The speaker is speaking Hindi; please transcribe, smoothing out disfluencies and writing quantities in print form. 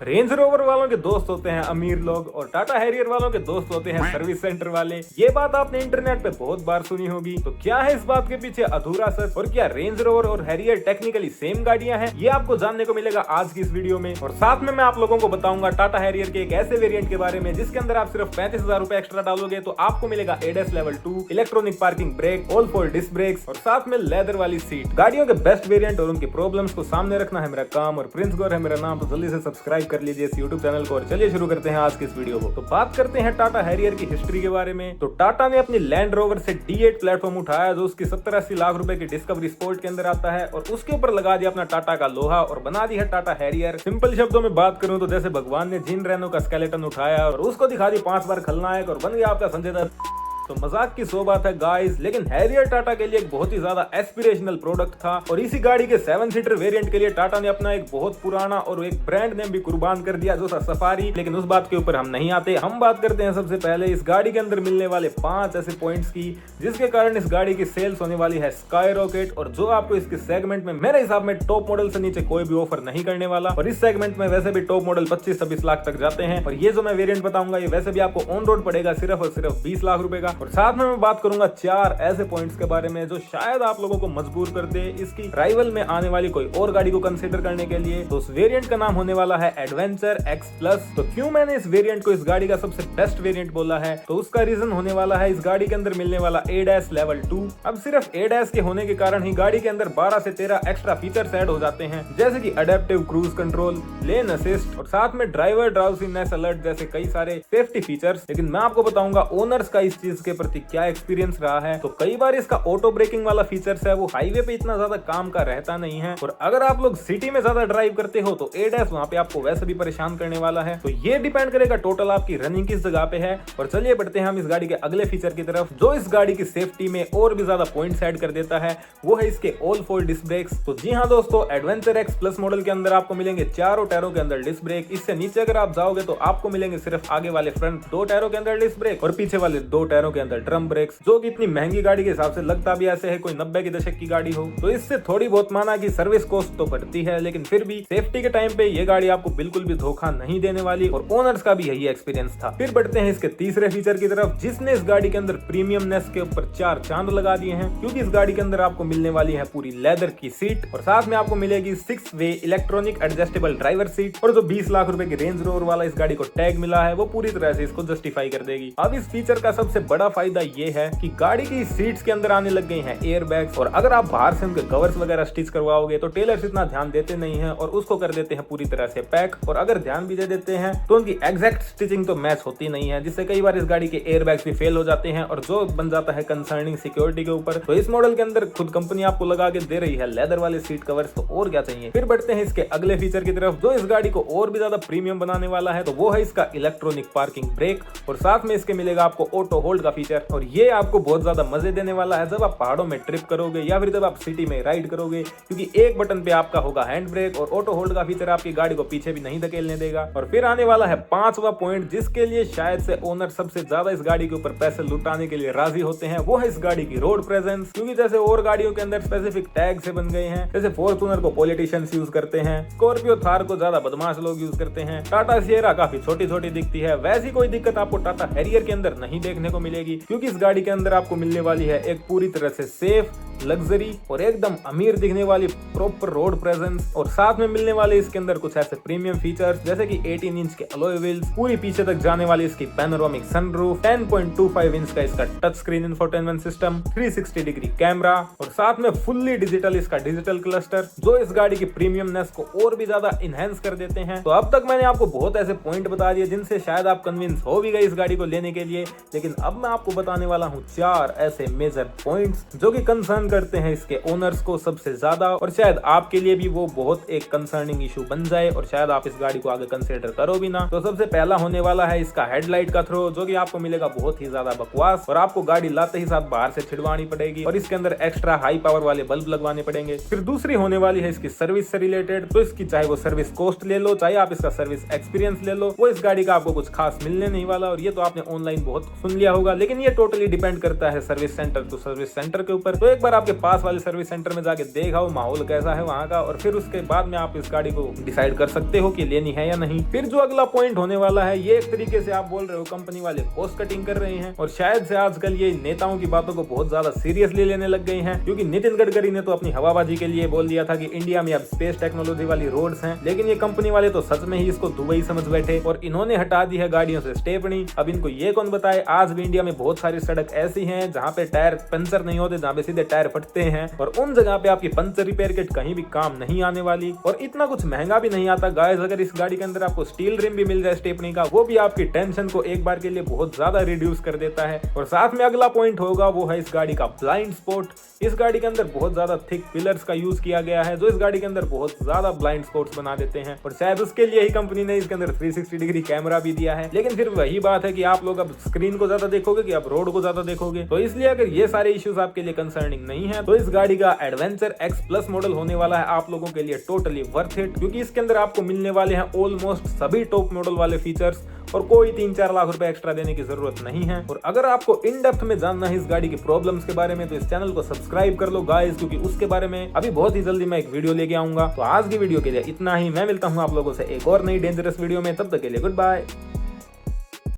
रेंज रोवर वालों के दोस्त होते हैं अमीर लोग और टाटा हैरियर वालों के दोस्त होते हैं सर्विस सेंटर वाले। ये बात आपने इंटरनेट पे बहुत बार सुनी होगी। तो क्या है इस बात के पीछे अधूरा सच और क्या रेंज रोवर और हैरियर टेक्निकली सेम गाड़ियां हैं, ये आपको जानने को मिलेगा आज की इस वीडियो में। और साथ में मैं आप लोगों को बताऊंगा टाटा हैरियर के एक ऐसे वेरिएंट के बारे में जिसके अंदर आप सिर्फ 35,000 रुपए एक्स्ट्रा डालोगे तो आपको मिलेगा ADAS level 2, electronic parking brake, all 4 disc brakes और साथ में लेदर वाली सीट। गाड़ियों के बेस्ट वेरिएंट और उनकी प्रॉब्लम्स को सामने रखना है मेरा काम और प्रिंस गौर है मेरा नाम। तो जल्दी से सब्सक्राइब कर लीजिए इस यूट्यूब चैनल को और चलिए शुरू करते हैं आज की इस वीडियो को। तो बात करते हैं टाटा हैरियर की हिस्ट्री के बारे में। तो टाटा ने अपनी लैंड रोवर से D8 प्लेटफॉर्म उठाया जो उसकी 70-80 लाख रुपए की डिस्कवरी स्पोर्ट के अंदर आता है और उसके ऊपर लगा दिया अपना टाटा का लोहा और बना दी है टाटा हैरियर। सिंपल शब्दों में बात करूं तो जैसे भगवान ने जीन रैनो का स्केलेटन उठाया और उसको दिखा दी 5 बार खलनायक और बन गया आपका संजय दत्त। तो मजाक की सो बात है गाइस, लेकिन हैरियर टाटा के लिए एक बहुत ही ज्यादा एस्पिरेशनल प्रोडक्ट था और इसी गाड़ी के 7 सीटर वेरिएंट के लिए टाटा ने अपना एक बहुत पुराना और एक ब्रांड नेम भी कुर्बान कर दिया जो था सफारी। लेकिन उस बात के ऊपर हम नहीं आते, हम बात करते हैं सबसे पहले इस गाड़ी के अंदर मिलने वाले 5 ऐसे पॉइंट्स की जिसके कारण इस गाड़ी की सेल्स होने वाली है स्काई रॉकेट और जो आपको इसके सेगमेंट में मेरे हिसाब में टॉप मॉडल से नीचे कोई भी ऑफर नहीं करने वाला। और इस सेगमेंट में वैसे भी टॉप मॉडल 25-26 लाख तक जाते हैं और ये जो मैं वेरिएंट बताऊंगा ये वैसे भी आपको ऑन रोड पड़ेगा सिर्फ और सिर्फ 20 लाख रुपए का। और साथ में मैं बात करूंगा 4 ऐसे पॉइंट्स के बारे में जो शायद आप लोगों को मजबूर कर दे इसकी राइवल में आने वाली कोई और गाड़ी को कंसीडर करने के लिए। तो उस वेरिएंट का नाम होने वाला है एडवेंचर एक्स प्लस। तो क्यों मैंने इस वेरिएंट को इस गाड़ी का सबसे बेस्ट वेरिएंट बोला है, तो उसका रीजन होने वाला है इस गाड़ी के अंदर मिलने वाला एडस लेवल 2। अब सिर्फ एडस के होने के कारण ही गाड़ी के अंदर 12 से 13 एक्स्ट्रा फीचर्स ऐड हो जाते हैं जैसे कि अडेप्टिव क्रूज कंट्रोल, लेन असिस्ट और साथ में ड्राइवर ड्राउजीनेस अलर्ट जैसे कई सारे सेफ्टी फीचर्स। लेकिन मैं आपको बताऊंगा ओनर्स का इस चीज के प्रति क्या एक्सपीरियंस रहा है। तो कई बार इसका ऑटो ब्रेकिंग वाला फीचर्स है वो हाईवे पे इतना ज्यादा काम का रहता नहीं है और अगर आप लोग सिटी में ज्यादा ड्राइव करते हो तो एडस वहां पे आपको वैसे भी परेशान करने वाला है। तो ये डिपेंड करेगा टोटल आपकी रनिंग किस जगह पे है। और चलिए बढ़ते हैं हम इस गाड़ी के अगले फीचर की तरफ जो इस गाड़ी की सेफ्टी में और भी ज्यादा पॉइंट्स ऐड कर देता है, वो है इसके ऑल 4 डिस्क ब्रेक्स। तो जी हाँ दोस्तों, एडवेंचर एक्स प्लस मॉडल के अंदर आपको मिलेंगे चारों टायरों के अंदर डिस्क ब्रेक। इससे नीचे अगर आप जाओगे तो आपको मिलेंगे सिर्फ आगे वाले फ्रंट 2 टायरों के अंदर डिस्क ब्रेक और पीछे वाले 2 टायरों के अंदर ड्रम ब्रेक्स, जो कि इतनी महंगी गाड़ी के हिसाब से लगता भी ऐसे है कोई 90 के दशक की गाड़ी हो। तो इससे थोड़ी बहुत माना कि सर्विस कॉस्ट तो बढ़ती है लेकिन फिर भी सेफ्टी के टाइम पे ये गाड़ी आपको बिल्कुल भी धोखा नहीं देने वाली और ओनर्स का भी यही एक्सपीरियंस था। फिर बढ़ते हैं इसके तीसरे फीचर की तरफ जिसने इस गाड़ी के अंदर प्रीमियमनेस के ऊपर 4 चांद लगा दिए हैं, क्योंकि इस गाड़ी के अंदर आपको मिलने वाली है पूरी लेदर की सीट और साथ में आपको मिलेगी 6 वे इलेक्ट्रॉनिक एडजस्टेबल ड्राइवर सीट। और जो 20 लाख रुपए की रेंज रोवर वाला इस गाड़ी को टैग मिला है वो पूरी तरह से इसको जस्टिफाई कर देगी। अब इस फीचर का सबसे बड़ा फायदा ये है कि गाड़ी की सीट्स के अंदर आने लग गई हैं एयर बैग्स और अगर आप बाहर से उनके कवर्स वगैरह स्टिच करवाओगे तो टेलर्स इतना ध्यान देते नहीं हैं और उसको कर देते हैं पूरी तरह से पैक। और अगर ध्यान भी दे देते हैं तो उनकी एग्जैक्ट स्टिचिंग तो मैच होती नहीं है जिससे कई बार इस गाड़ी के एयर बैग्स भी फेल हो जाते हैं और जो बन जाता है कंसर्निंग सिक्योरिटी के ऊपर। तो इस मॉडल के अंदर खुद कंपनी आपको लगा के दे रही है लेदर वाले सीट कवर्स, तो और क्या चाहिए। फिर बढ़ते हैं इसके अगले फीचर की तरफ जो इस गाड़ी को और भी ज्यादा प्रीमियम बनाने वाला है, तो वो है इसका इलेक्ट्रॉनिक पार्किंग ब्रेक और साथ में इसके मिलेगा आपको ऑटो होल्ड का फीचर। और ये आपको बहुत ज्यादा मजे देने वाला है जब आप पहाड़ों में ट्रिप करोगे या फिर जब आप सिटी में राइड करोगे, क्योंकि एक बटन पे आपका होगा हैंड ब्रेक और ऑटो होल्ड का फीचर आपकी गाड़ी को पीछे भी नहीं धकेलने देगा। और फिर आने वाला है 5वां पॉइंट जिसके लिए शायद से ओनर सबसे ज्यादा इस गाड़ी के ऊपर पैसे लुटाने के लिए राजी होते हैं, वो है इस गाड़ी की रोड प्रेजेंस। क्योंकि जैसे और गाड़ियों के अंदर स्पेसिफिक टैग से बन गए हैं, जैसे फॉर्च्यूनर को पॉलिटिशियंस यूज करते हैं, स्कॉर्पियो थार को ज्यादा बदमाश लोग यूज करते हैं, टाटा सिएरा काफी छोटी छोटी दिखती है, वैसी कोई दिक्कत आपको टाटा हैरियर के अंदर नहीं देखने को मिलेगी। क्योंकि इस गाड़ी के अंदर आपको मिलने वाली है एक पूरी तरह से सेफ, लग्जरी और एकदम अमीर दिखने वाली प्रॉपर रोड प्रेजेंस। और साथ में मिलने वाले इसके अंदर कुछ ऐसे प्रीमियम फीचर्स जैसे कि 18 इंच के अलॉय व्हील्स, पूरी पीछे तक जाने वाली इसकी पैनोरामिक सनरूफ, 10.25 इंच का इसका touch screen infotainment system, 360 degree camera और साथ में फुल्ली डिजिटल इसका डिजिटल क्लस्टर जो इस गाड़ी की प्रीमियमनेस को और भी ज्यादा इनहेंस कर देते हैं। तो अब तक मैंने आपको बहुत ऐसे पॉइंट बता दिए जिनसे शायद आप कन्विंस हो भी गए इस गाड़ी को लेने के लिए, लेकिन अब मैं आपको बताने वाला हूँ 4 ऐसे मेजर पॉइंट्स जो कि कंसर्न करते हैं इसके ओनर्स को सबसे ज्यादा और शायद आपके लिए भी वो बहुत एक कंसर्निंग इशू बन जाए और शायद आप इस गाड़ी को आगे कंसीडर करो भी ना। तो सबसे पहला होने वाला है इसका हेडलाइट का थ्रो जो कि आपको मिलेगा बहुत ही ज्यादा बकवास और आपको गाड़ी लाते ही साथ बाहर से छिड़वानी पड़ेगी और इसके अंदर एक्स्ट्रा हाई पावर वाले बल्ब लगवाने पड़ेंगे। फिर दूसरी होने वाली है इसकी सर्विस से रिलेटेड। तो इसकी चाहे वो सर्विस कॉस्ट ले लो चाहे आप इसका सर्विस एक्सपीरियंस ले लो, वो इस गाड़ी का आपको कुछ खास मिलने नहीं वाला और ये तो आपने ऑनलाइन बहुत सुन लिया होगा, लेकिन ये टोटली डिपेंड करता है service centre to service centre के ऊपर। तो एक बार आपके पास वाले सर्विस सेंटर में जाके देखा माहौल कैसा है वहाँ का, और फिर उसके बाद में आप इस गाड़ी को डिसाइड कर सकते हो कि लेनी है या नहीं। फिर जो अगला पॉइंट होने वाला है, ये एक तरीके से आप बोल रहे हो कंपनी वाले कॉस्ट कटिंग कर रहे हैं, और शायद से आजकल ये नेताओं की बातों को बहुत ज्यादा सीरियसली लेने लग गए हैं, क्योंकि नितिन गडकरी ने तो अपनी हवाबाजी के लिए बोल दिया था कि इंडिया में अब स्पेस टेक्नोलॉजी वाली रोड्स हैं, लेकिन ये कंपनी वाले तो सच में ही इसको दुबई समझ बैठे और इन्होंने हटा दी है गाड़ियों से स्टेपनी। अब इनको ये कौन बताए, आज भी इंडिया में बहुत सारी सड़क ऐसी हैं जहाँ पे टायर पंचर नहीं होते, जहाँ पे सीधे टायर फटते हैं, और उन जगह पे आपकी पंचर रिपेयर किट कहीं भी काम नहीं आने वाली, और इतना कुछ महंगा भी नहीं आता गाइस। अगर इस गाड़ी के अंदर आपको स्टील रिम भी मिल जाए स्टेपनी का, वो भी आपकी टेंशन को एक बार के लिए बहुत ज्यादा रिड्यूस कर देता है। और साथ में अगला पॉइंट होगा वो है इस गाड़ी का ब्लाइंड स्पॉट। इस गाड़ी के अंदर बहुत ज्यादा थिक पिलर्स का यूज किया गया है, जो इस गाड़ी के अंदर बहुत ज्यादा ब्लाइंड स्पॉट्स बना देते हैं, और शायद उसके लिए ही कंपनी ने इसके अंदर 360 डिग्री कैमरा भी दिया है। लेकिन फिर वही बात है कि आप लोग अब स्क्रीन को ज्यादा देखोगे कि आप रोड को ज्यादा देखोगे, तो इसलिए अगर ये सारे इश्यूज आपके लिए कंसर्निंग नहीं है, तो इस गाड़ी का एडवेंचर एक्स प्लस मॉडल होने वाला है आप लोगों के लिए टोटली वर्थ इट, क्योंकि इसके अंदर आपको मिलने वाले हैं ऑलमोस्ट सभी टॉप मॉडल वाले फीचर्स, और कोई 3-4 लाख रुपए एक्स्ट्रा देने की जरूरत नहीं है। और अगर आपको इन डेप्थ में जानना है इस गाड़ी की प्रॉब्लम्स के बारे में, तो इस चैनल को सब्सक्राइब कर लो गाइस, क्योंकि उसके बारे में अभी बहुत ही जल्दी मैं एक वीडियो लेके आऊंगा। तो आज की वीडियो के लिए इतना ही, मैं मिलता हूं आप लोगों से एक और नई डेंजरस वीडियो में, तब तक के लिए गुड बाय।